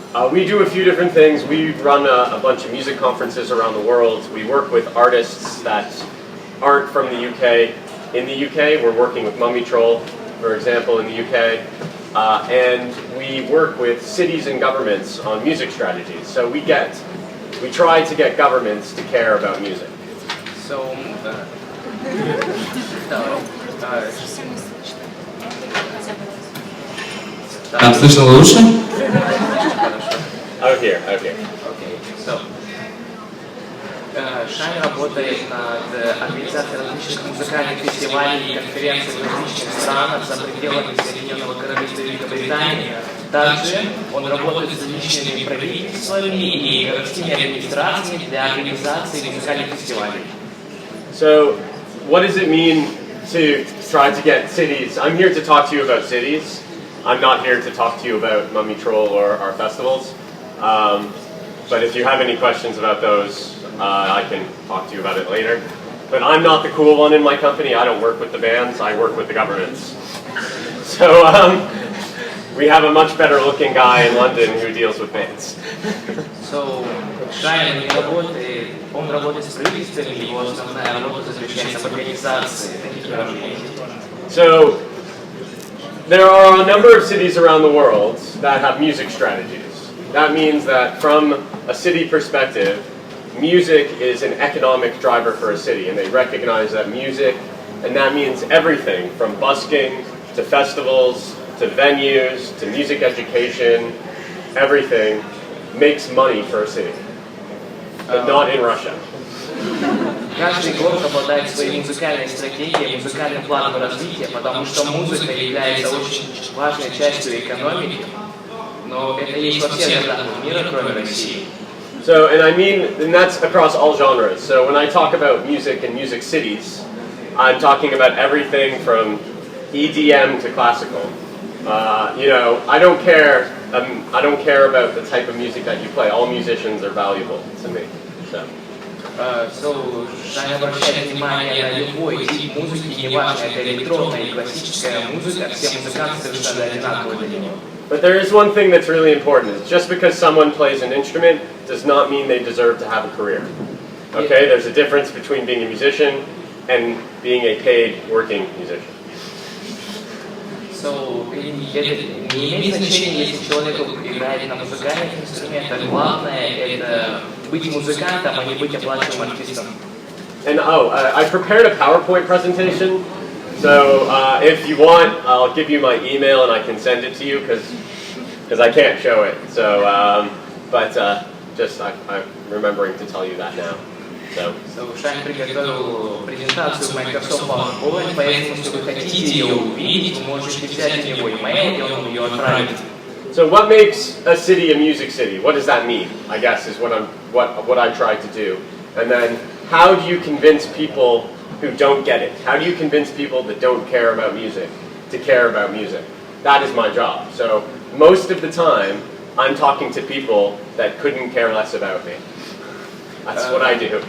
We do a few different things. We run a bunch of music conferences around the world. We work with artists that aren't from the UK. In the UK, we're working with Mummy Troll, for example, in the UK. And we work with cities and governments on music strategies. So we try to get governments to care about music. So, Слышно лучше? Out here. Okay. So, Шайн работает над организацией различных музыкальных фестивалей и конференций в различных странах за пределами Соединенного Королевства Великобритании. Также он работает с различными правительствами и городскими администрациями для организации музыкальных фестивалей. So, what does it mean to try to get cities? I'm here to talk to you about cities. I'm not here to talk to you about Mummy Troll or our festivals. But if you have any questions about those, I can talk to you about it later. But I'm not the cool one in my company. I don't work with the bands. I work with the governments. So we have a much better looking guy in London who deals with bands. So, Шайн он работает с правительствами, его основная работа заключается в организации таких мероприятий. So, there are a number of cities around the world that have music strategies. That means that from a city perspective, music is an economic driver for a city, and they recognize that music, and that means everything from busking to festivals to venues to music education, everything makes money for a city, but not in Russia. Каждый город обладает своей музыкальной стратегией, музыкальным планом развития, потому что музыка является очень важной частью экономики, но это есть во всех городах мира, кроме России. So, and that's across all genres. So when I talk about music and music cities, I'm talking about everything from EDM to classical. I don't care about the type of music that you play. All musicians are valuable to me. So, Шайн обращает внимание на любой тип музыки, неважно, это электронная или классическая музыка, все музыканты совершенно одинаковые для него. But there is one thing that's really important. Is just because someone plays an instrument does not mean they deserve to have a career. Okay, there's a difference between being a musician and being a paid working musician. So, это не имеет значения, если человек играет на музыкальных инструментах. Главное это быть музыкантом, а не быть оплачиваемым артистом. And I prepared a PowerPoint presentation. So if you want, I'll give you my email and I can send it to you because I can't show it. So, I'm remembering to tell you that now. So Шайн приготовил презентацию Microsoft PowerPoint, поэтому если вы хотите ее увидеть, вы можете взять у него email и он ее отправит. So what makes a city a music city? What does that mean? I guess is what I tried to do. And then how do you convince people who don't get it? How do you convince people that don't care about music to care about music? That is my job. So most of the time, I'm talking to people that couldn't care less about me. That's what I do.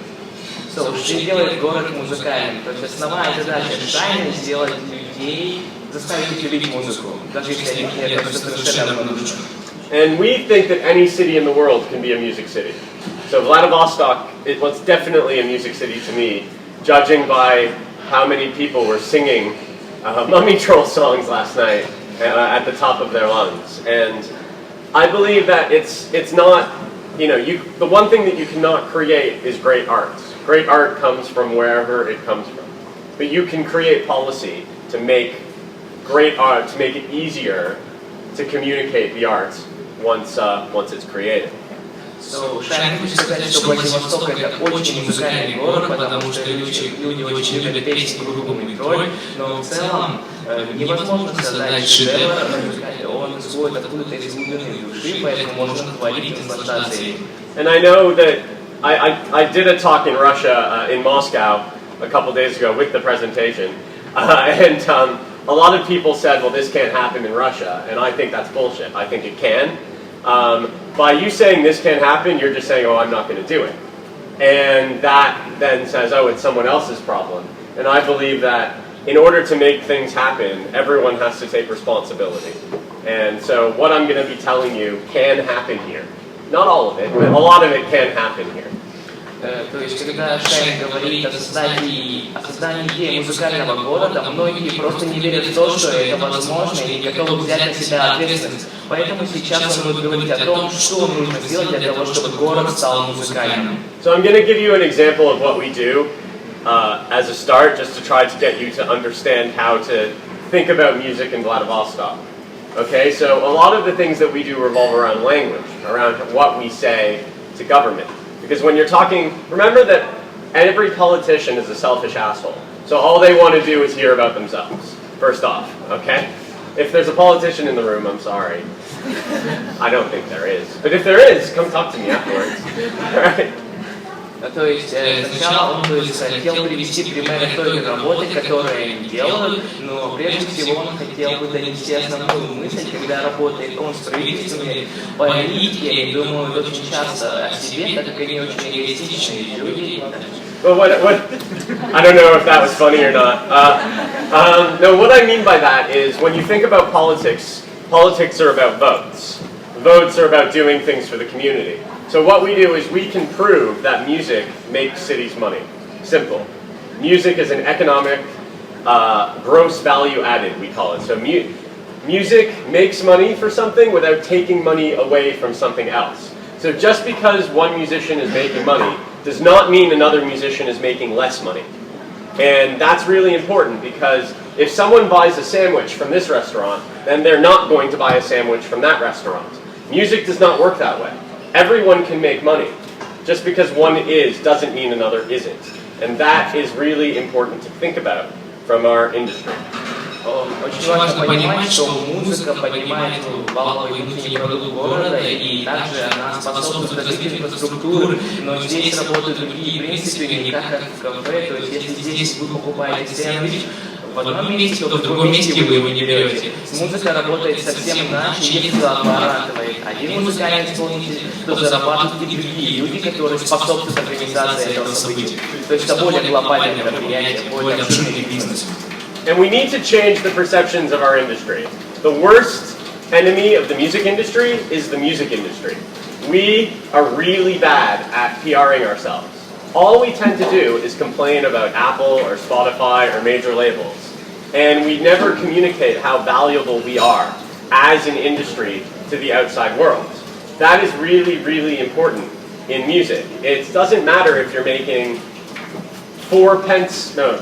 Что делает город музыкальным? То есть основная задача Шайна сделать людей, заставить их любить музыку, даже если они это совершенно равнодушны. And we think that any city in the world can be a music city. So Vladivostok, it was definitely a music city to me, judging by how many people were singing Mummy Troll songs last night at the top of their lungs. And I believe that it's not, the one thing that you cannot create is great art. Great art comes from wherever it comes from. But you can create policy to make great art, to make it easier to communicate the art once it's created. So, Шайн хочет сказать, что Владивосток это очень музыкальный город, потому что люди очень любят песни группы Mummy Troll, но в целом невозможно создать шедевр музыкальный, он исходит откуда-то из глубины души, поэтому можно хвалить и наслаждаться им. And I know that I did a talk in Russia, in Moscow, a couple days ago with the presentation, and a lot of people said, well, this can't happen in Russia, and I think that's bullshit. I think it can. By you saying this can't happen, you're just saying, oh, I'm not going to do it. And that then says, oh, it's someone else's problem. And I believe that in order to make things happen, everyone has to take responsibility. And so what I'm going to be telling you can happen here. Not all of it, but a lot of it can happen here. То есть, когда Шайн говорит о создании идеи музыкального города, многие просто не верят в то, что это возможно, и не готовы взять на себя ответственность. Поэтому сейчас он будет говорить о том, что нужно сделать для того, чтобы город стал музыкальным. So I'm going to give you an example of what we do as a start, just to try to get you to understand how to think about music in Vladivostok. Okay, so a lot of the things that we do revolve around language, around what we say to government. Because when you're talking, remember that every politician is a selfish asshole. So all they want to do is hear about themselves, first off, okay? If there's a politician in the room, I'm sorry. I don't think there is. But if there is, come talk to me afterwards. All right? То есть сначала он хотел привести примеры той работы, которую они делают, но прежде всего он хотел бы донести основную мысль, когда работает он с правительствами, политики, они думают очень часто о себе, так как они очень эгоистичные люди. Well, what, I don't know if that was funny or not. No, what I mean by that is when you think about politics, politics are about votes. Votes are about doing things for the community. So what we do is we can prove that music makes cities money. Simple. Music is an economic gross value added, we call it. So music makes money for something without taking money away from something else. So just because one musician is making money does not mean another musician is making less money. And that's really important because if someone buys a sandwich from this restaurant, then they're not going to buy a sandwich from that restaurant. Music does not work that way. Everyone can make money. Just because one is doesn't mean another isn't. And that is really important to think about from our industry. Очень важно понимать, что музыка поднимает валовый внутренний продукт города, и также она способствует развитию инфраструктуры, но здесь работают другие принципы, не как в кафе, то есть если здесь вы покупаете сэндвич, в одном месте, то в другом месте вы его не берете. Музыка работает совсем иначе, если зарабатывает один музыкальный исполнитель, то зарабатывают и другие люди, которые способствуют организации этого события. То есть это более глобальное мероприятие, более обширный бизнес. And we need to change the perceptions of our industry. The worst enemy of the music industry is the music industry. We are really bad at PRing ourselves. All we tend to do is complain about Apple or Spotify or major labels. And we never communicate how valuable we are as an industry to the outside world. That is really, really important in music. It doesn't matter if you're making 4 pence, no,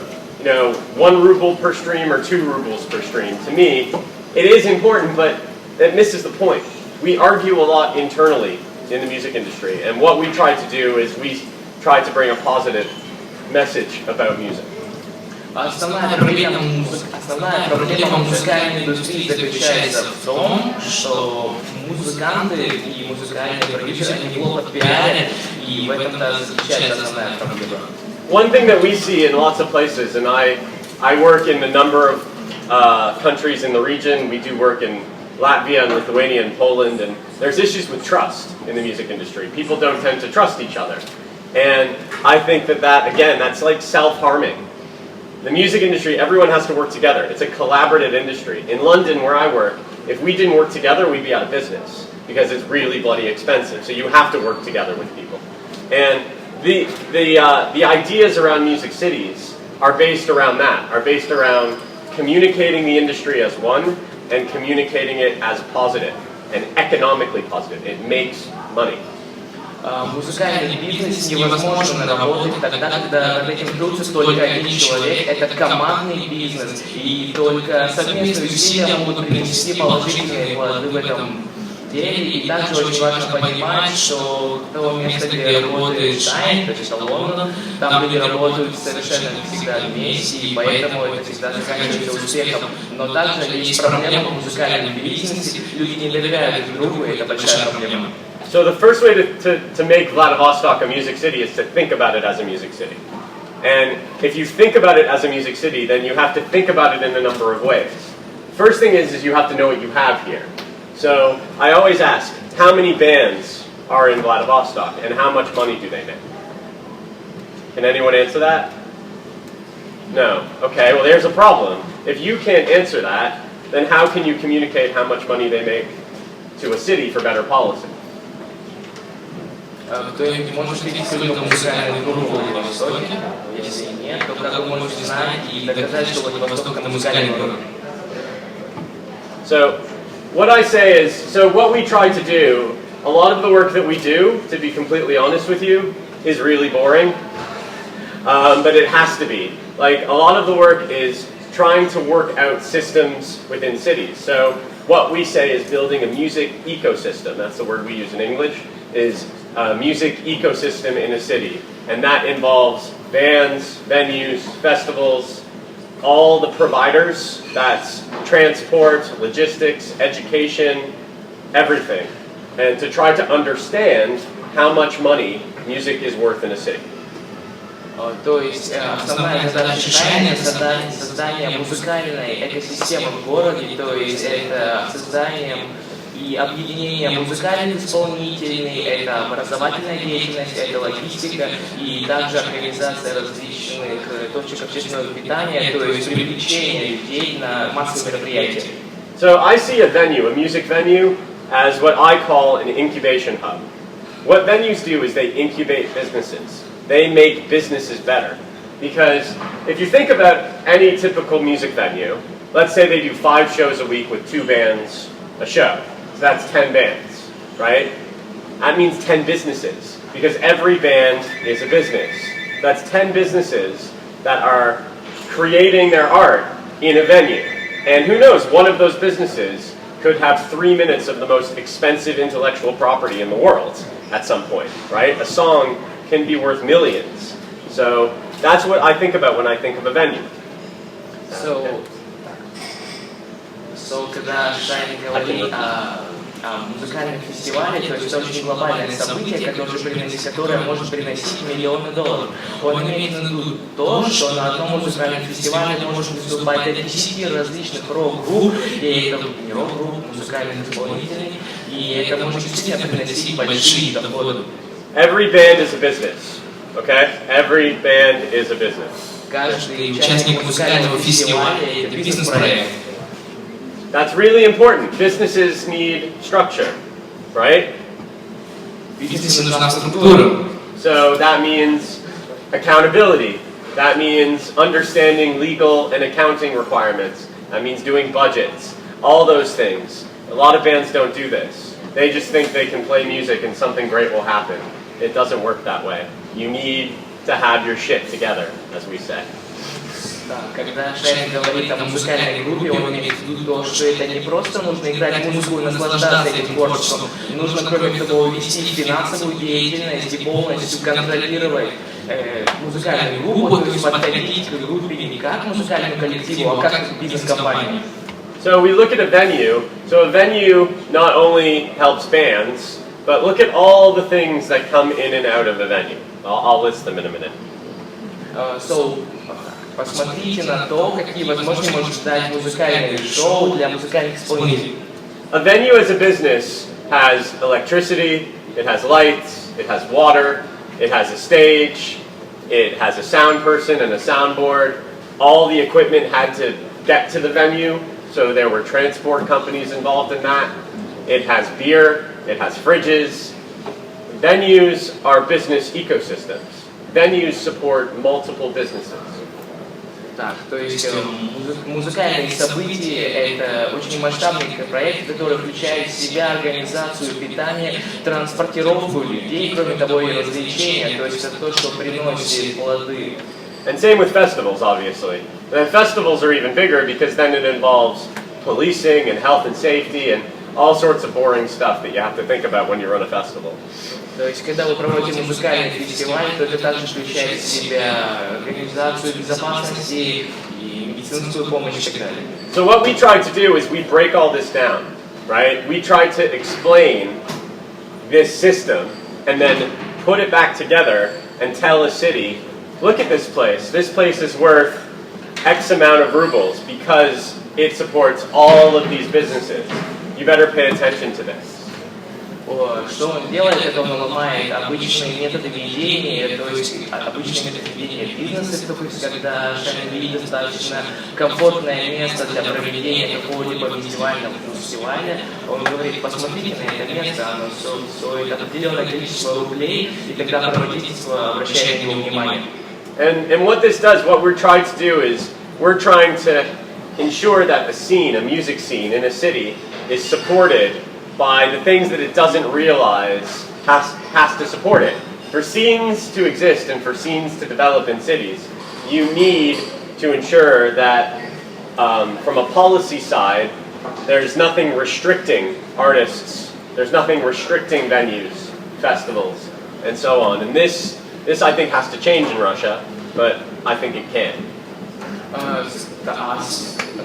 1 ruble per stream or 2 rubles per stream. To me, it is important, but it misses the point. We argue a lot internally in the music industry, and what we try to do is we try to bring a positive message about music. Основная проблема музыкальной индустрии заключается в том, что музыканты и музыкальные продюсеры неплохо пиарят, и в этом-то заключается основная проблема. One thing that we see in lots of places, and I work in a number of countries in the region. We do work in Latvia and Lithuania and Poland, and there's issues with trust in the music industry. People don't tend to trust each other. And I think that again, that's like self-harming. The music industry, everyone has to work together. It's a collaborative industry. In London, where I work, if we didn't work together, we'd be out of business because it's really bloody expensive. So you have to work together with people. And the ideas around music cities are based around that, are based around communicating the industry as one and communicating it as positive and economically positive. It makes money. Музыкальный бизнес невозможно работать тогда, когда над этим трудится только один человек. Это командный бизнес, и только совместные усилия могут принести положительные плоды в этом деле. И также очень важно понимать, что того места, где работает Шайн, то есть Лондон, там люди работают совершенно всегда вместе, и поэтому это всегда заканчивается успехом. Но также есть проблема в музыкальном бизнесе, люди не доверяют друг другу, и это большая проблема. So the first way to make Vladivostok a music city is to think about it as a music city. And if you think about it as a music city, then you have to think about it in a number of ways. First thing is you have to know what you have here. So I always ask, how many bands are in Vladivostok and how much money do they make? Can anyone answer that? No. Okay, well there's a problem. If you can't answer that, then how can you communicate how much money they make to a city for better policy? То есть можешь видеть свою музыкальную группу в Владивостоке, если нет, то как вы можете знать и доказать, что Владивосток это музыкальный город? So, what I say is, so what we try to do, a lot of the work that we do, to be completely honest with you, is really boring, but it has to be. Like, a lot of the work is trying to work out systems within cities. So, what we say is building a music ecosystem, that's the word we use in English, is a music ecosystem in a city. And that involves bands, venues, festivals, all the providers, that's transport, logistics, education, everything. And to try to understand how much money music is worth in a city. То есть основная задача Шайна — создание музыкальной экосистемы в городе, то есть это создание и объединение музыкальных исполнителей, это образовательная деятельность, это логистика и также организация различных точек общественного питания, то есть привлечение людей на массовые мероприятия. So I see a venue, a music venue, as what I call an incubation hub. What venues do is they incubate businesses. They make businesses better. Because if you think about any typical music venue, let's say they do 5 shows a week with 2 bands a show. So that's 10 bands, right? That means 10 businesses, because every band is a business. That's 10 businesses that are creating their art in a venue. And who knows, one of those businesses could have 3 minutes of the most expensive intellectual property in the world at some point, right? A song can be worth millions. So that's what I think about when I think of a venue. So когда Шайн говорит о музыкальном фестивале, то есть это очень глобальное событие, которое может приносить миллионы долларов. Он имеет в виду то, что на одном музыкальном фестивале может выступать от 10 различных рок-групп, и это не рок-групп, музыкальных исполнителей, и это может действительно приносить большие доходы. Every band is a business, okay? Every band is a business. Каждый участник музыкального фестиваля — это бизнес-проект. That's really important. Businesses need structure, right? Бизнесу нужна структура. So that means accountability. That means understanding legal and accounting requirements. That means doing budgets. All those things. A lot of bands don't do this. They just think they can play music and something great will happen. It doesn't work that way. You need to have your shit together, as we say. Когда Шайн говорит о музыкальной группе, он имеет в виду то, что это не просто нужно играть музыку и наслаждаться этим творчеством, нужно, кроме того, вести финансовую деятельность и полностью контролировать музыкальную группу, то есть подходить к группе не как музыкальному коллективу, а как к бизнес-компании. So we look at a venue. So a venue not only helps bands, but look at all the things that come in and out of a venue. I'll list them in a minute. Посмотрите на то, какие возможности может дать музыкальное шоу для музыкальных исполнителей. A venue as a business has electricity, it has lights, it has water, it has a stage, it has a sound person and a soundboard. All the equipment had to get to the venue, so there were transport companies involved in that. It has beer, it has fridges. Venues are business ecosystems. Venues support multiple businesses. Так, то есть музыкальные события — это очень масштабный проект, который включает в себя организацию питания, транспортировку людей, кроме того и развлечения, то есть это то, что приносит плоды. And same with festivals, obviously. And festivals are even bigger because then it involves policing and health and safety and all sorts of boring stuff that you have to think about when you run a festival. То есть, когда вы проводите музыкальный фестиваль, то это также включает в себя организацию безопасности и медицинскую помощь и так далее. So what we try to do is we break all this down, right? We try to explain this system and then put it back together and tell a city, look at this place. This place is worth X amount of rubles because it supports all of these businesses. You better pay attention to this. Что он делает, это он ломает обычные методы ведения, то есть обычные методы ведения бизнеса, то есть когда Шайн видит достаточно комфортное место для проведения какого-либо фестиваля, он говорит, посмотрите на это место, оно стоит определенное количество рублей, и тогда правительство обращает на него внимание. And what this does, what we're trying to do is, we're trying to ensure that the scene, a music scene in a city, is supported by the things that it doesn't realize has to support it. For scenes to exist and for scenes to develop in cities, you need to ensure that from a policy side, there's nothing restricting artists, there's nothing restricting venues, festivals, and so on. And this I think has to change in Russia, but I think it can.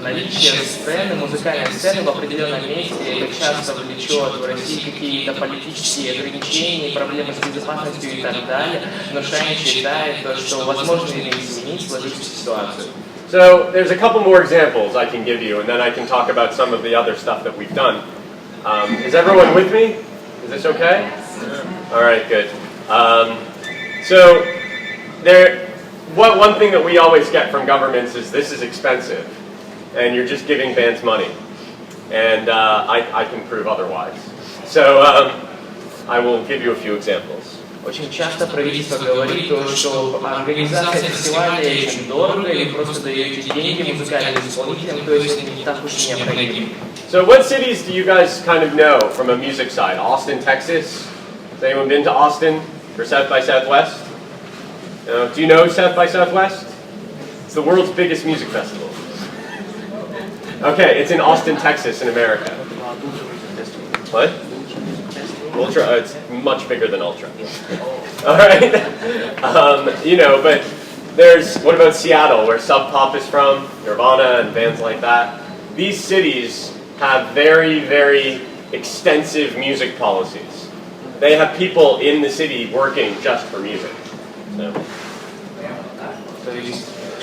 Наличие сцены, музыкальной сцены в определенном месте, это часто влечет в России какие-то политические ограничения, проблемы с безопасностью и так далее, но Шайн считает, что возможно изменить сложившуюся ситуацию. So there's a couple more examples I can give you, and then I can talk about some of the other stuff that we've done. Is everyone with me? Is this okay? All right, good. So one thing that we always get from governments is this is expensive, and you're just giving bands money, and I can prove otherwise. So I will give you a few examples. Очень часто правительство говорит, что организация фестиваля очень дорого, или просто даете деньги музыкальным исполнителям, то есть не так уж необходимо. So what cities do you guys kind of know from a music side? Austin, Texas? Has anyone been to Austin for South by Southwest? Do you know South by Southwest? It's the world's biggest music festival. Okay, it's in Austin, Texas in America. What? Ultra, it's much bigger than Ultra. All right. But what about Seattle, where Sub Pop is from, Nirvana and bands like that? These cities have very, very extensive music policies. They have people in the city working just for music. So.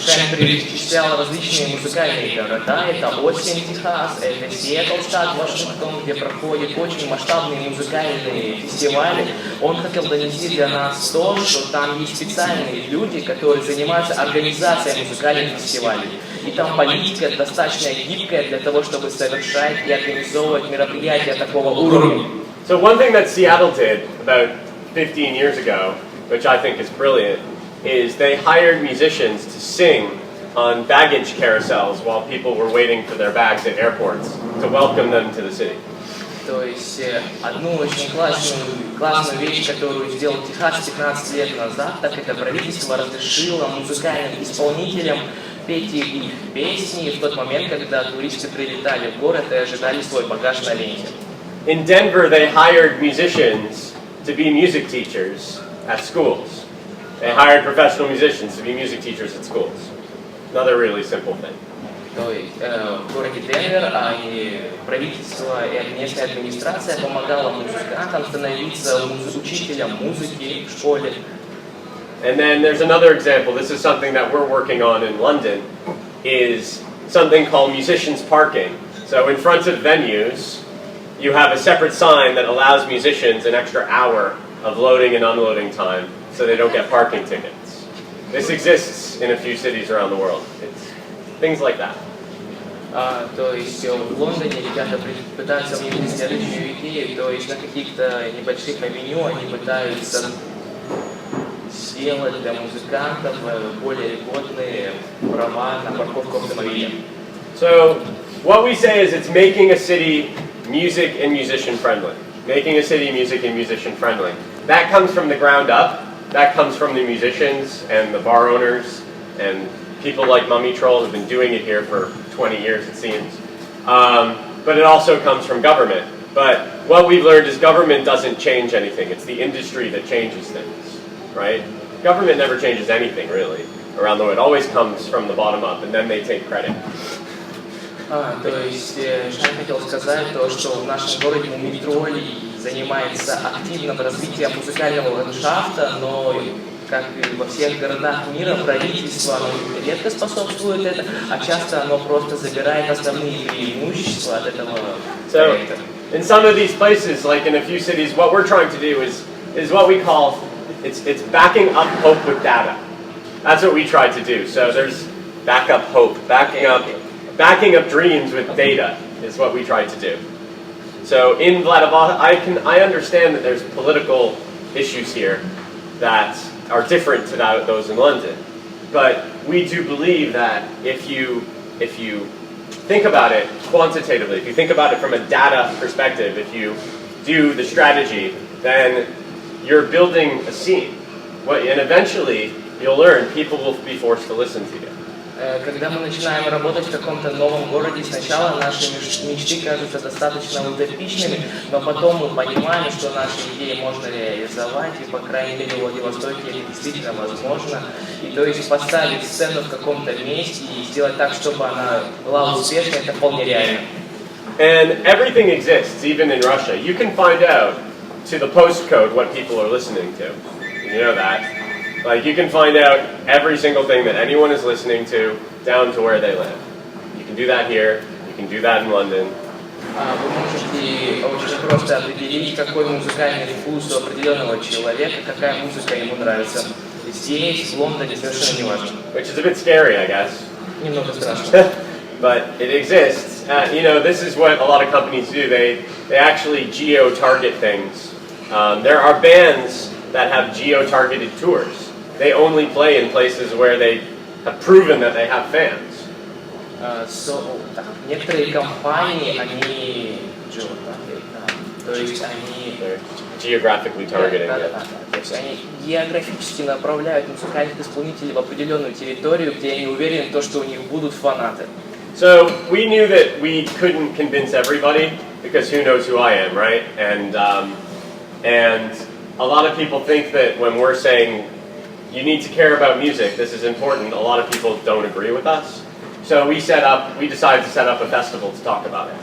Шайн перечислял различные музыкальные города. Это Остин, Техас, это Сиэтл, штат Вашингтон, где проходят очень масштабные музыкальные фестивали. Он хотел донести для нас то, что там есть специальные люди, которые занимаются организацией музыкальных фестивалей. И там политика достаточно гибкая для того, чтобы совершать и организовывать мероприятия такого уровня. So one thing that Seattle did about 15 years ago, which I think is brilliant, is they hired musicians to sing on baggage carousels while people were waiting for their bags at airports to welcome them to the city. То есть одну очень классную вещь, которую сделал Техас 15 лет назад, так это правительство разрешило музыкальным исполнителям петь их песни в тот момент, когда туристы прилетали в город и ожидали свой багаж на ленте. In Denver, they hired musicians to be music teachers at schools. They hired professional musicians to be music teachers at schools. Another really simple thing. То есть в городе Денвер правительство и местная администрация помогала музыкантам становиться учителем музыки в школе. And then there's another example. This is something that we're working on in London, is something called musicians parking. So in front of venues, you have a separate sign that allows musicians an extra hour of loading and unloading time, so they don't get parking tickets. This exists in a few cities around the world. It's things like that. То есть в Лондоне ребята пытаются внедрить следующую идею, то есть на каких-то небольших авеню они пытаются сделать для музыкантов более льготные права на парковку автомобиля. So what we say is it's making a city music and musician friendly. Making a city music and musician friendly. That comes from the ground up. That comes from the musicians and the bar owners and people like Mummy Troll who've been doing it here for 20 years, it seems. But it also comes from government. But what we've learned is government doesn't change anything. It's the industry that changes things, right? Government never changes anything, really, around the world. It always comes from the bottom up, and then they take credit. То есть Шайн хотел сказать то, что в нашем городе Мумий Тролль занимается активным развитием музыкального ландшафта, но как и во всех городах мира, правительство редко способствует это, а часто оно просто забирает основные преимущества от этого проекта. In some of these places, like in a few cities, what we're trying to do is what we call, it's backing up hope with data. That's what we try to do. So there's backup hope, backing up dreams with data is what we try to do. So in Vladivostok, I understand that there's political issues here that are different to those in London. But we do believe that if you think about it quantitatively, if you think about it from a data perspective, if you do the strategy, then you're building a scene. And eventually, you'll learn people will be forced to listen to you. Когда мы начинаем работать в каком-то новом городе, сначала наши мечты кажутся достаточно утопичными, но потом мы понимаем, что наши идеи можно реализовать, и, по крайней мере, в Владивостоке это действительно возможно. И то есть поставить сцену в каком-то месте и сделать так, чтобы она была успешной, это вполне реально. And everything exists, even in Russia. You can find out to the postcode what people are listening to. You know that. Like, you can find out every single thing that anyone is listening to, down to where they live. You can do that here, you can do that in London. Вы можете очень просто определить, какой музыкальный вкус у определенного человека, какая музыка ему нравится. Здесь, в Лондоне, совершенно не важно. Which is a bit scary, I guess. Немного страшно. But it exists. You know, this is what a lot of companies do. They actually geo-target things. There are bands that have geo-targeted tours. They only play in places where they have proven that they have fans. Некоторые компании, они то есть они geographically targeting. То есть они географически направляют музыкальных исполнителей в определенную территорию, где они уверены, что у них будут фанаты. So we knew that we couldn't convince everybody because who knows who I am, right? And a lot of people think that when we're saying you need to care about music, this is important, a lot of people don't agree with us. So we decided to set up a festival to talk about it.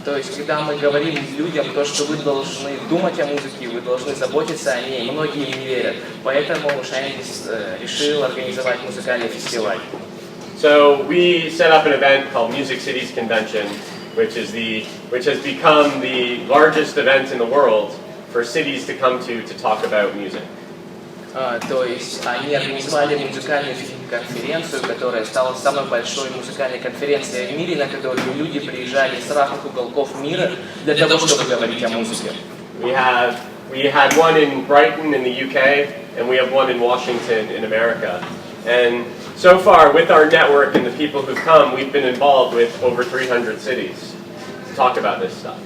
То есть, когда мы говорим людям то, что вы должны думать о музыке, вы должны заботиться о ней, многие им не верят. Поэтому Шайн решил организовать музыкальный фестиваль. So we set up an event called Music Cities Convention, which has become the largest event in the world for cities to come to talk about music. То есть они организовали музыкальную конференцию, которая стала самой большой музыкальной конференцией в мире, на которую люди приезжали с разных уголков мира для того, чтобы говорить о музыке. We had one in Brighton in the UK, and we have one in Washington in America. And so far, with our network and the people who've come, we've been involved with over 300 cities to talk about this stuff.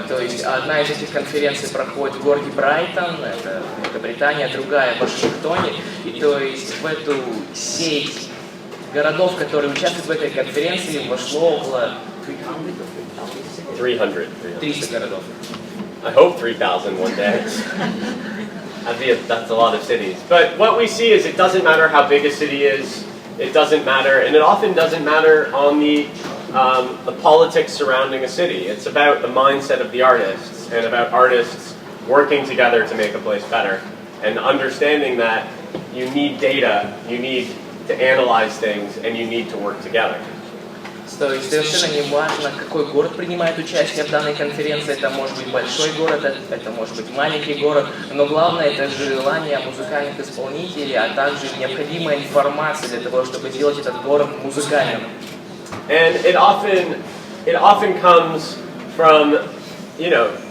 То есть одна из этих конференций проходит в городе Брайтон, это Великобритания, другая в Вашингтоне. И то есть в эту сеть городов, которые участвуют в этой конференции, вошло около 300 городов. I hope 3,000 one day. That's a lot of cities. But what we see is it doesn't matter how big a city is. It doesn't matter, and it often doesn't matter on the politics surrounding a city. It's about the mindset of the artists and about artists working together to make a place better and understanding that you need data, you need to analyze things, and you need to work together. То есть совершенно не важно, какой город принимает участие в данной конференции. Это может быть большой город, это может быть маленький город, но главное это желание музыкальных исполнителей, а также необходимая информация для того, чтобы сделать этот город музыкальным. And it often comes from,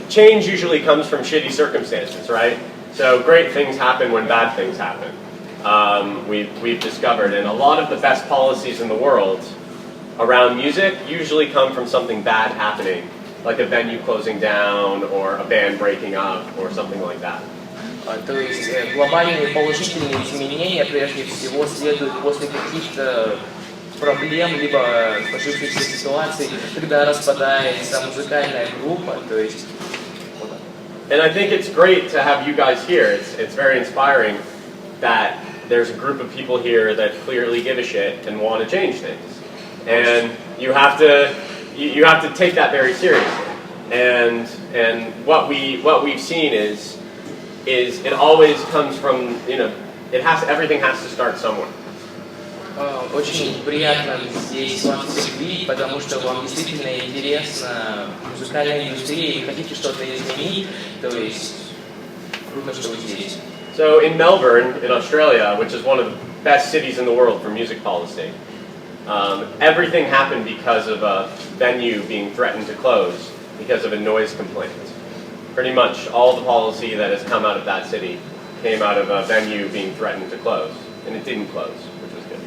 change usually comes from shitty circumstances, right? So great things happen when bad things happen. We've discovered, and a lot of the best policies in the world around music usually come from something bad happening, like a venue closing down or a band breaking up or something like that. То есть глобальные положительные изменения прежде всего следуют после каких-то проблем, либо сложившихся ситуаций, когда распадается музыкальная группа, то есть... And I think it's great to have you guys here. It's very inspiring that there's a group of people here that clearly give a shit and want to change things. And you have to take that very seriously. And what we've seen is is it always comes from, everything has to start somewhere. Очень приятно здесь вас всех видеть, потому что вам действительно интересна музыкальная индустрия и хотите что-то изменить, то есть круто, что вы здесь. So in Melbourne, in Australia, which is one of the best cities in the world for music policy, everything happened because of a venue being threatened to close because of a noise complaint. Pretty much all the policy that has come out of that city came out of a venue being threatened to close, and it didn't close, which was good.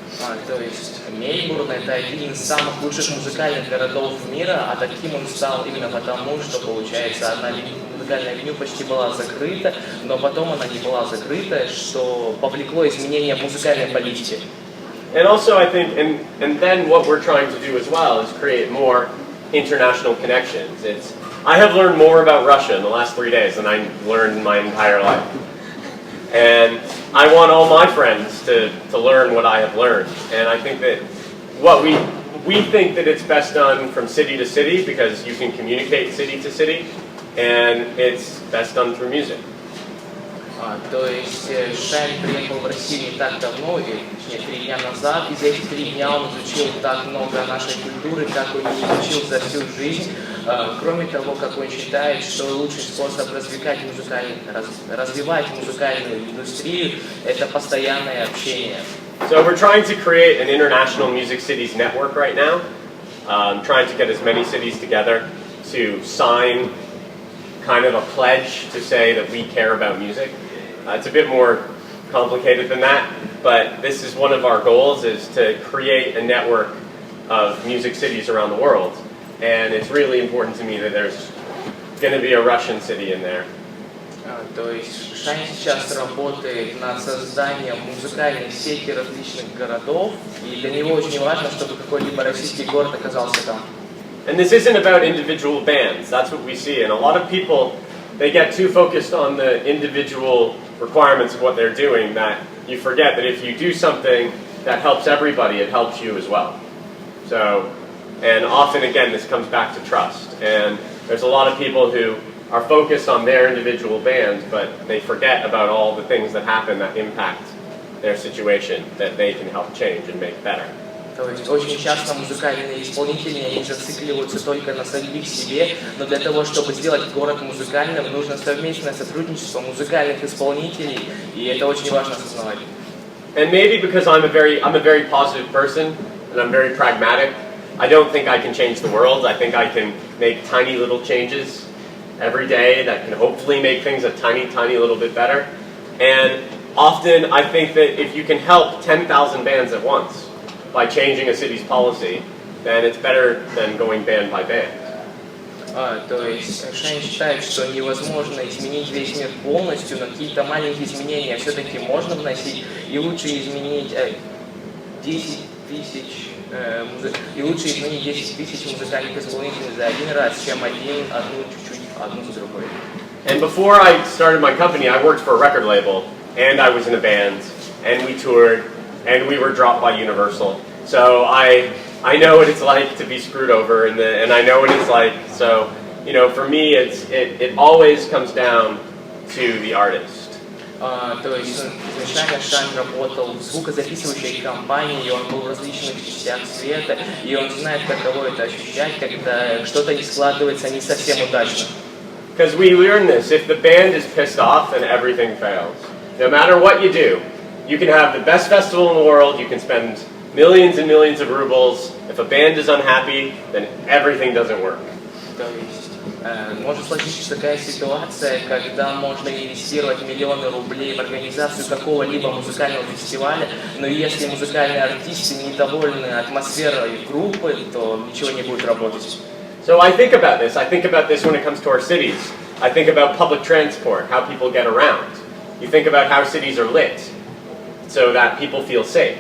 То есть Мельбурн — это один из самых лучших музыкальных городов мира, а таким он стал именно потому, что, получается, одна музыкальная авеню почти была закрыта, но потом она не была закрыта, что повлекло изменения в музыкальной политике. And also I think, and then what we're trying to do as well is create more international connections. I have learned more about Russia in the last 3 days than I learned in my entire life. And I want all my friends to learn what I have learned. And I think that what we think that it's best done from city to city because you can communicate city to city, and it's best done through music. То есть Шайн приехал в Россию не так давно, точнее 3 дня назад, и за эти 3 дня он изучил так много нашей культуры, как он не изучил за всю жизнь. Кроме того, как он считает, что лучший способ развивать музыкальную индустрию – это постоянное общение. So we're trying to create an international music cities network right now, trying to get as many cities together to sign kind of a pledge to say that we care about music. It's a bit more complicated than that, but this is one of our goals, is to create a network of music cities around the world. And it's really important to me that there's going to be a Russian city in there. То есть Шайн сейчас работает над созданием музыкальной сети различных городов, и для него очень важно, чтобы какой-либо российский город оказался там. And this isn't about individual bands. That's what we see. And a lot of people, they get too focused on the individual requirements of what they're doing that you forget that if you do something that helps everybody, it helps you as well. So, and often again, this comes back to trust. And there's a lot of people who are focused on their individual bands, but they forget about all the things that happen that impact their situation that they can help change and make better. То есть очень часто музыкальные исполнители, они зацикливаются только на самих себе, но для того, чтобы сделать город музыкальным, нужно совместное сотрудничество музыкальных исполнителей, и это очень важно осознавать. And maybe because I'm a very positive person and I'm very pragmatic, I don't think I can change the world. I think I can make tiny little changes every day that can hopefully make things a tiny, tiny little bit better. And often I think that if you can help 10,000 bands at once by changing a city's policy, then it's better than going band by band. То есть Шайн считает, что невозможно изменить весь мир полностью, но какие-то маленькие изменения все-таки можно вносить, и лучше изменить 10 тысяч музыкальных исполнителей за один раз, чем одну за другой. And before I started my company, I worked for a record label, and I was in a band, and we toured, and we were dropped by Universal. So I know what it's like to be screwed over, and I know what it's like. So, for me, it always comes down to the artist. То есть изначально Шайн работал в звукозаписывающей компании, и он был в различных частях света, и он знает, каково это ощущать, когда что-то не складывается не совсем удачно. Because we learn this, if the band is pissed off, then everything fails. No matter what you do, you can have the best festival in the world, you can spend millions and millions of rubles. If a band is unhappy, then everything doesn't work. То есть может случиться такая ситуация, когда можно инвестировать миллионы рублей в организацию какого-либо музыкального фестиваля, но если музыкальные артисты недовольны атмосферой группы, то ничего не будет работать. So I think about this. I think about this when it comes to our cities. I think about public transport, how people get around. You think about how cities are lit so that people feel safe.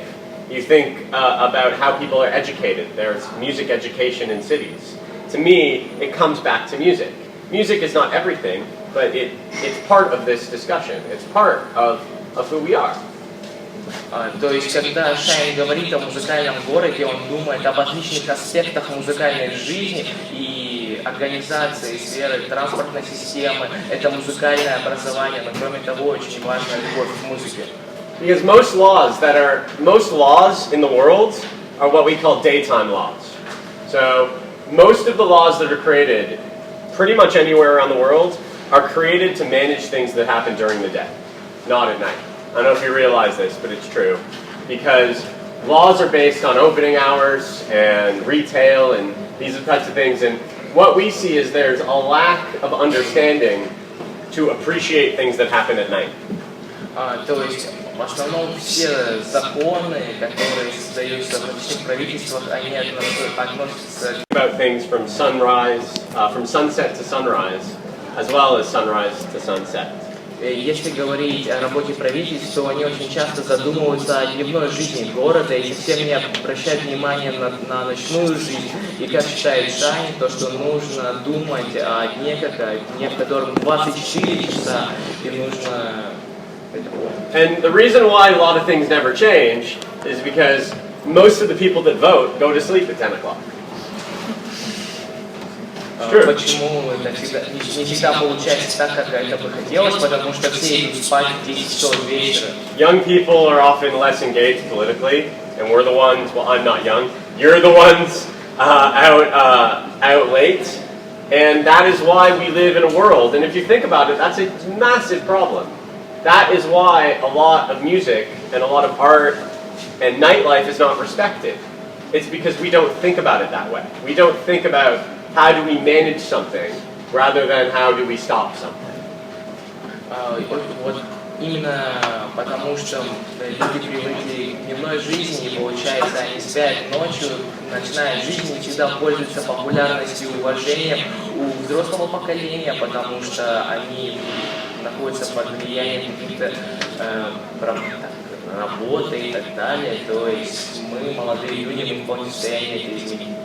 You think about how people are educated. There's music education in cities. To me, it comes back to music. Music is not everything, but it's part of this discussion. It's part of who we are. То есть, когда Шайн говорит о музыкальном городе, он думает об отличных аспектах музыкальной жизни, и организации, сферы транспортной системы, это музыкальное образование, но кроме того очень важна любовь к музыке. Because most laws in the world are what we call daytime laws. So most of the laws that are created pretty much anywhere around the world are created to manage things that happen during the day, not at night. I don't know if you realize this, but it's true. Because laws are based on opening hours and retail and these are the types of things. And what we see is there's a lack of understanding to appreciate things that happen at night. То есть в основном все законы, которые создаются в различных правительствах, они относятся About things from sunset to sunrise, as well as sunrise to sunset. Если говорить о работе правительств, то они очень часто задумываются о дневной жизни города и совсем не обращают внимания на ночную жизнь. И как считает Шайн, то, что нужно думать о дне, как о дне, в котором 24 часа, и нужно... And the reason why a lot of things never change is because most of the people that vote go to sleep at 10 o'clock. Почему это не всегда получается так, как это бы хотелось, потому что все идут спать в 10 часов вечера. Young people are often less engaged politically, and we're the ones, well, I'm not young, you're the ones out late, and that is why we live in a world, and if you think about it, that's a massive problem. That is why a lot of music and a lot of art and nightlife is not respected. It's because we don't think about it that way. We don't think about how do we manage something rather than how do we stop something. Вот именно потому, что люди привыкли к дневной жизни, и получается, они спят ночью, ночная жизнь не всегда пользуется популярностью и уважением у взрослого поколения, потому что они находятся под влиянием каких-то работы и так далее. То есть мы, молодые люди, мы в полном состоянии это изменить.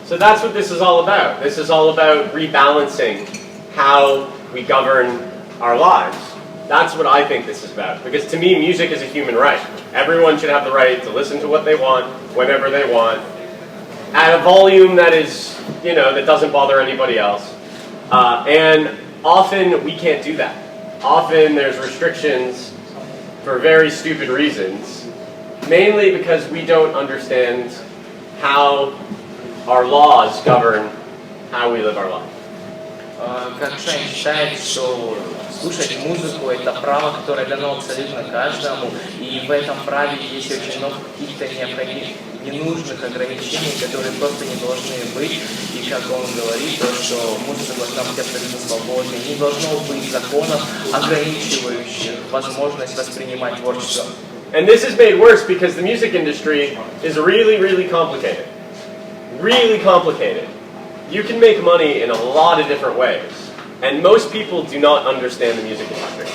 So that's what this is all about. This is all about rebalancing how we govern our lives. That's what I think this is about. Because to me, music is a human right. Everyone should have the right to listen to what they want, whenever they want, at a volume that is, that doesn't bother anybody else. And often we can't do that. Often there's restrictions for very stupid reasons, mainly because we don't understand how our laws govern how we live our life. Как Шайн считает, что слушать музыку – это право, которое дано абсолютно каждому, и в этом праве есть очень много каких-то ненужных ограничений, которые просто не должны быть. И как он говорит, то, что музыка должна быть абсолютно свободной, не должно быть законов, ограничивающих возможность воспринимать творчество. And this is made worse because the music industry is really, really complicated. Really complicated. You can make money in a lot of different ways, and most people do not understand the music industry.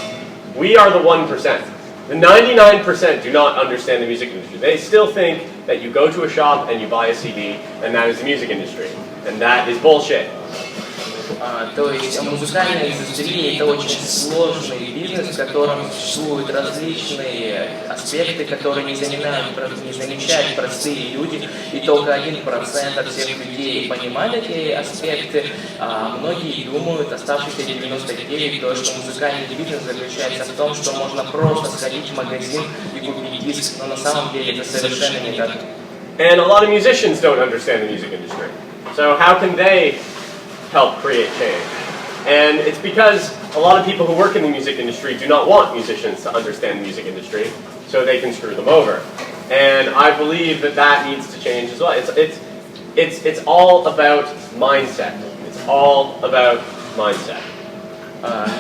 We are the 1%. The 99% do not understand the music industry. They still think that you go to a shop and you buy a CD, and that is the music industry. And that is bullshit. То есть музыкальная индустрия – это очень сложный бизнес, в котором существуют различные аспекты, которые не замечают простые люди, и только 1% от всех людей понимают эти аспекты, а многие думают, оставшиеся 99%, то, что музыкальный бизнес заключается в том, что можно просто сходить в магазин и купить диск, но на самом деле это совершенно не так. And a lot of musicians don't understand the music industry. So how can they help create change? And it's because a lot of people who work in the music industry do not want musicians to understand the music industry, so they can screw them over. And I believe that that needs to change as well. It's all about mindset. It's all about mindset.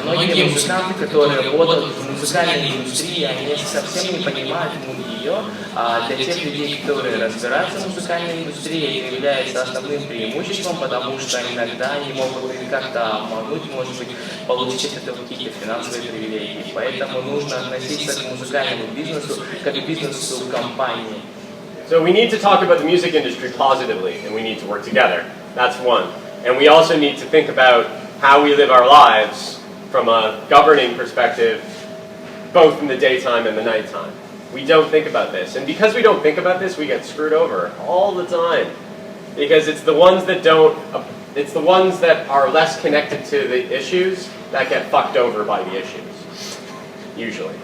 Многие музыканты, которые работают в музыкальной индустрии, они совсем не понимают ее, а для тех людей, которые разбираются в музыкальной индустрии, это является основным преимуществом, потому что иногда они могут как-то обмануть, может быть, получить от этого какие-то финансовые привилегии. Поэтому нужно относиться к музыкальному бизнесу как к бизнесу компании. So we need to talk about the music industry positively, and we need to work together. That's one. And we also need to think about how we live our lives from a governing perspective, both in the daytime and the nighttime. We don't think about this. And because we don't think about this, we get screwed over all the time. Because it's the ones that don't it's the ones that are less connected to the issues that get fucked over by the issues, usually.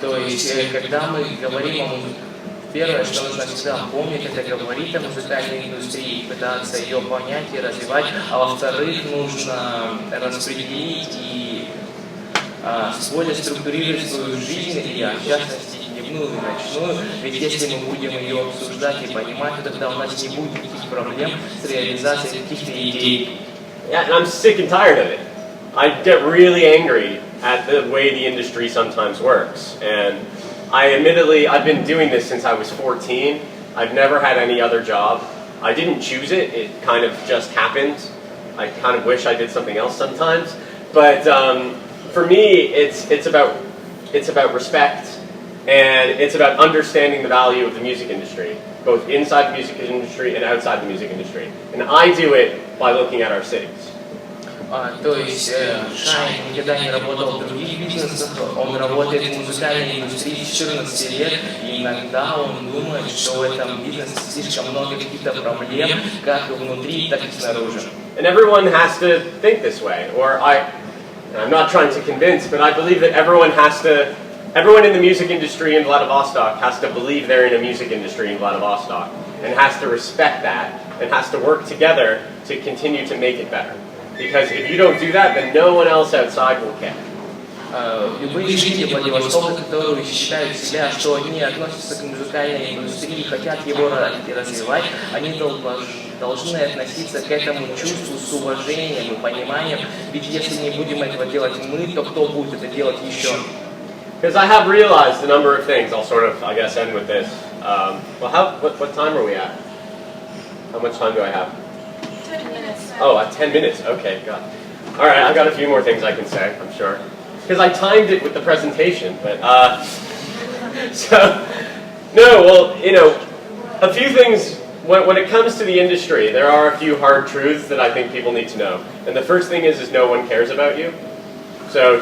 То есть, когда мы говорим о музыке, первое, что нужно всегда помнить, это говорить о музыкальной индустрии, пытаться ее понять и развивать, а во-вторых, нужно распределить и более структурировать свою жизнь, и в частности дневную и ночную, ведь если мы будем ее обсуждать и понимать, то тогда у нас не будет никаких проблем с реализацией каких-то идей. Yeah, and I'm sick and tired of it. I get really angry at the way the industry sometimes works. And I've been doing this since I was 14. I've never had any other job. I didn't choose it. It kind of just happened. I kind of wish I did something else sometimes. But for me, it's about respect, and it's about understanding the value of the music industry, both inside the music industry and outside the music industry. And I do it by looking at our cities. То есть Шайн никогда не работал в других бизнесах, он работает в музыкальной индустрии с 14 лет, и иногда он думает, что в этом бизнесе слишком много каких-то проблем, как внутри, так и снаружи. And everyone has to think this way, or I'm not trying to convince, but I believe that everyone in the music industry in Vladivostok has to believe they're in a music industry in Vladivostok, and has to respect that, and has to work together to continue to make it better. Because if you don't do that, then no one else outside will care. Любые жители Владивостока, которые считают себя, что они относятся к музыкальной индустрии и хотят его развивать, они должны относиться к этому чувству с уважением и пониманием, ведь если не будем этого делать мы, то кто будет это делать еще? Because I have realized a number of things. I'll sort of, I guess, end with this. What time are we at? How much time do I have? 10 minutes. Oh, 10 minutes. Okay, God. All right, I've got a few more things I can say, I'm sure. Because I timed it with the presentation, but a few things. When it comes to the industry, there are a few hard truths that I think people need to know. And the first thing is no one cares about you. So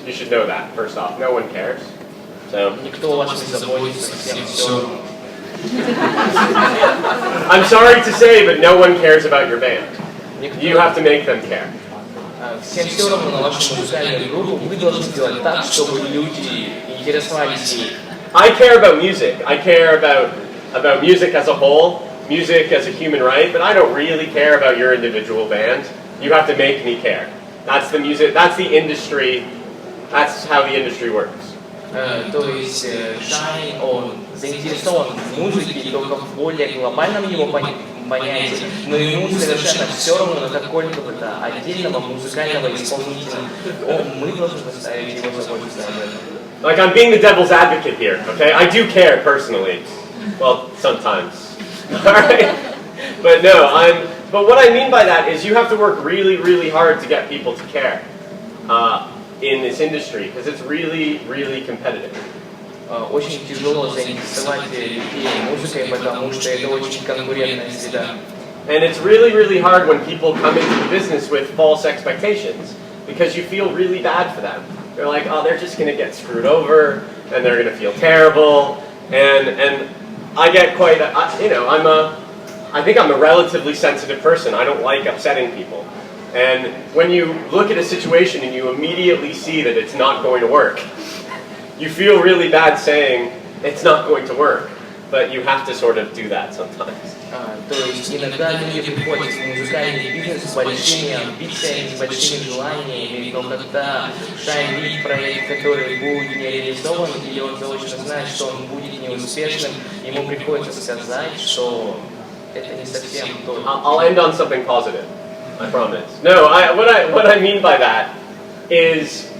you should know that, first off. No one cares. So Никто вас не заботится, всем все. I'm sorry to say, but no one cares about your band. You have to make them care. Всем все равно на вашу музыкальную группу, вы должны сделать так, чтобы люди интересовались ей. I care about music. I care about music as a whole, music as a human right, but I don't really care about your individual band. You have to make me care. That's the music, that's the industry, that's how the industry works. То есть Шайн, он заинтересован в музыке только в более глобальном его понятии, но ему совершенно все равно на какого-то отдельного музыкального исполнителя. Мы должны поставить его заботиться об этом. Like I'm being the devil's advocate here, okay? I do care personally. Well, sometimes. Alright? But but what I mean by that is you have to work really, really hard to get people to care in this industry, because it's really, really competitive. Очень тяжело заинтересовать людей музыкой, потому что это очень конкурентная среда. And it's really, really hard when people come into the business with false expectations, because you feel really bad for them. They're like, oh, they're just going to get screwed over, and they're going to feel terrible, and I get quite, I think I'm a relatively sensitive person. I don't like upsetting people. And when you look at a situation and you immediately see that it's not going to work, you feel really bad saying it's not going to work, but you have to sort of do that sometimes. То есть иногда люди приходят в музыкальный бизнес с большими амбициями, с большими желаниями, но когда Шайн видит проект, который будет не реализован, или он заочно знает, что он будет неуспешным, ему приходится сказать, что это не совсем то. I'll end on something positive, I promise. No, what I mean by that is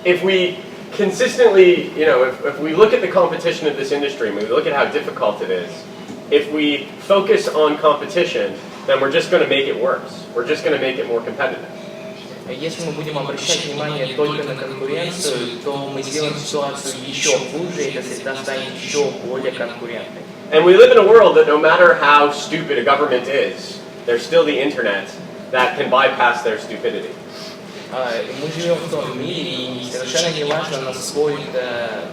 if we consistently, if we look at the competition of this industry and we look at how difficult it is, if we focus on competition, then we're just going to make it worse. We're just going to make it more competitive. Если мы будем обращать внимание только на конкуренцию, то мы сделаем ситуацию еще хуже, и эта среда станет еще более конкурентной. And we live in a world that no matter how stupid a government is, there's still the internet that can bypass their stupidity. Мы живем в том мире, и совершенно не важно, насколько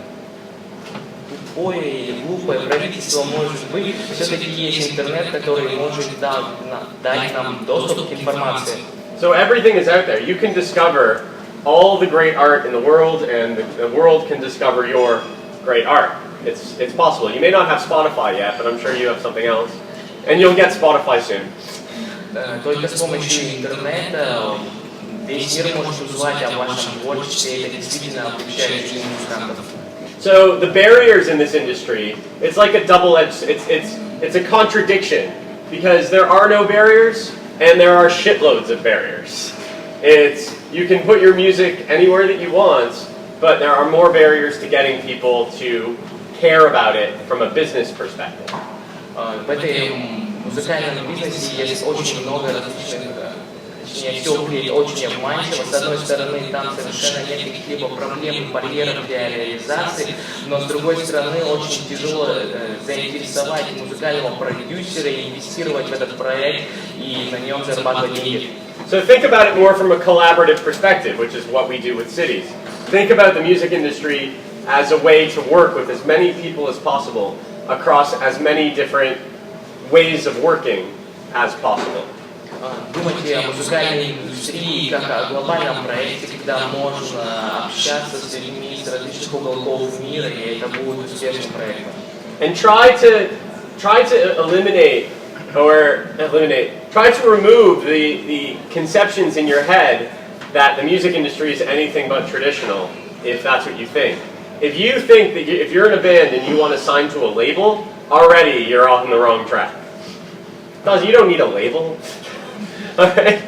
тупое или глупое правительство, может быть, все-таки есть интернет, который может дать нам доступ к информации. So everything is out there. You can discover all the great art in the world, and the world can discover your great art. It's possible. You may not have Spotify yet, but I'm sure you have something else. And you'll get Spotify soon. Только с помощью интернета весь мир может узнать о вашем творчестве, и это действительно облегчает жизнь музыкантов. So the barriers in this industry, it's like a double-edged, it's a contradiction, because there are no barriers and there are shitloads of barriers. You can put your music anywhere that you want, but there are more barriers to getting people to care about it from a business perspective. В этом музыкальном бизнесе есть очень много различных, точнее, все выглядит очень обманчиво. С одной стороны, там совершенно нет каких-либо проблем и барьеров для реализации, но с другой стороны, очень тяжело заинтересовать музыкального продюсера и инвестировать в этот проект и на нем зарабатывать деньги. So think about it more from a collaborative perspective, which is what we do with cities. Think about the music industry as a way to work with as many people as possible across as many different ways of working as possible. Думайте о музыкальной индустрии как о глобальном проекте, когда можно общаться с людьми с различных уголков мира, и это будет успешным проектом. And try to try to remove the conceptions in your head that the music industry is anything but traditional, if that's what you think. If you think that if you're in a band and you want to sign to a label, already you're on the wrong track. Because you don't need a label. Okay?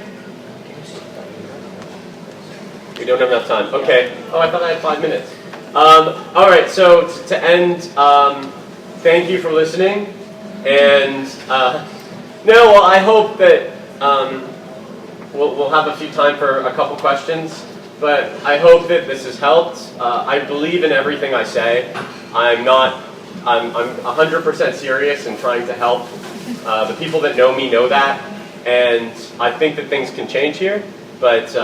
We don't have enough time. Okay. Oh, I thought I had 5 minutes. All right, so to end, thank you for listening. And well, I hope that we'll have a few time for a couple questions. But I hope that this has helped. I believe in everything I say. I'm 100% serious in trying to help. The people that know me know that. And I think that things can change here. But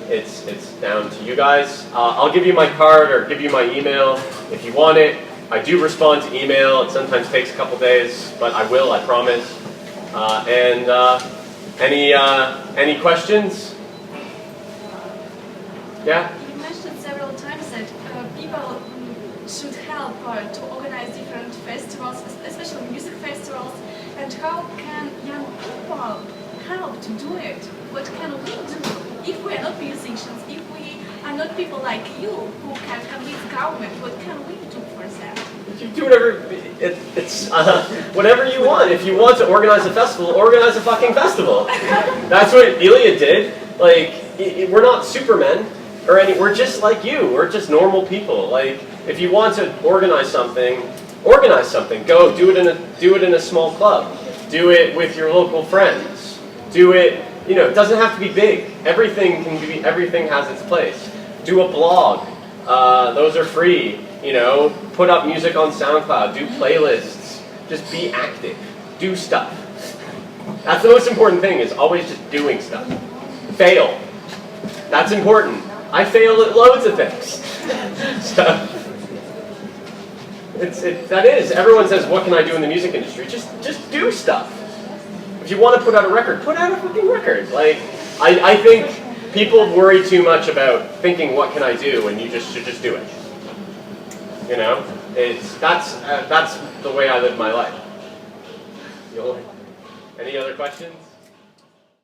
it's down to you guys. I'll give you my card or give you my email if you want it. I do respond to email. It sometimes takes a couple days, but I will, I promise. Any questions? Yeah? You mentioned several times that people should help to organize different festivals, especially music festivals. And how can young people help to do it? What can we do if we are not musicians, if we are not people like you who can convince government? What can we do for them? You do whatever, it's whatever you want. If you want to organize a festival, organize a fucking festival. That's what Ilya did. Like, we're not supermen. We're just like you. We're just normal people. Like, if you want to organize something. Go do it in a small club. Do it with your local friends. Do it. It doesn't have to be big. Everything has its place. Do a blog. Those are free. Put up music on SoundCloud. Do playlists. Just be active. Do stuff. That's the most important thing. Is always just doing stuff. Fail. That's important. I failed at loads of things. So, that is. Everyone says, what can I do in the music industry? Just do stuff. If you want to put out a record, put out a fucking record. Like, I think people worry too much about thinking, what can I do? And you should just do it. That's the way I live my life. Any other questions?